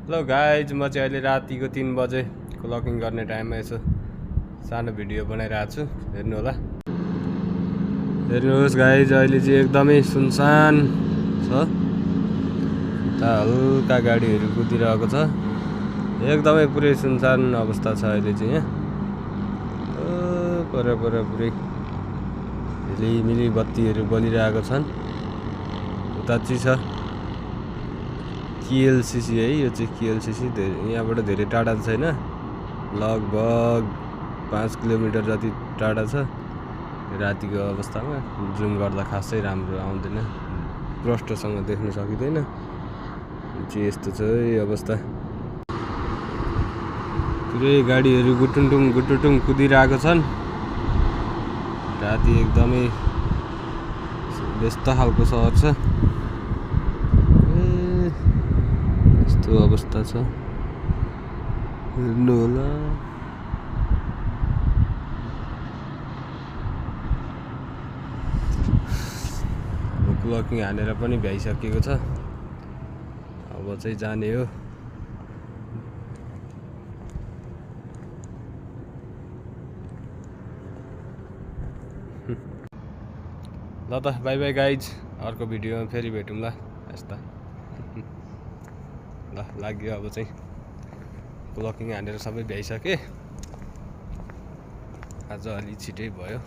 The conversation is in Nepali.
हेलो गाइज, म चाहिँ अहिले रातिको 3 बजे क्लकिङ गर्ने टाइममा यसो सानो भिडियो बनाइरहेको छु, हेर्नु होला। हेर्नुहोस् गाइज, अहिले चाहिँ एकदमै सुनसान छ। उता हल्का गाडीहरू कुदिरहेको छ, एकदमै पुरै सुनसान अवस्था छ अहिले चाहिँ यहाँ। पर पुरै झिलिमिली बत्तीहरू बलिरहेको छन्। उता चाहिँ छ KLCC है, यो चाहिँ KLCC यहाँबाट धेरै टाढा छैन, लगभग 5 किलोमिटर जति टाढा छ। रातिको अवस्थामा जुम गर्दा खासै राम्रो आउँदैन, प्रष्टसँग देख्न सकिँदैन। चाहिँ यस्तो छ अवस्था, पुरै गाडीहरू गुटुटुङ कुदिरहेको छन्। राति एकदमै व्यस्त खालको सहर छ, यस्तो अवस्था छ, हेर्नु होला। अब क्लकिङ हानेर पनि भ्याइसकेको छ, अब चाहिँ जाने हो। ल त बाई बाई गाइज, अर्को भिडियोमा फेरि भेटौँला यस्ता। ल लाग्यो, अब चाहिँ क्लकिङ हानेर सबै भ्याइसकेँ। आज अलि छिटै भयो।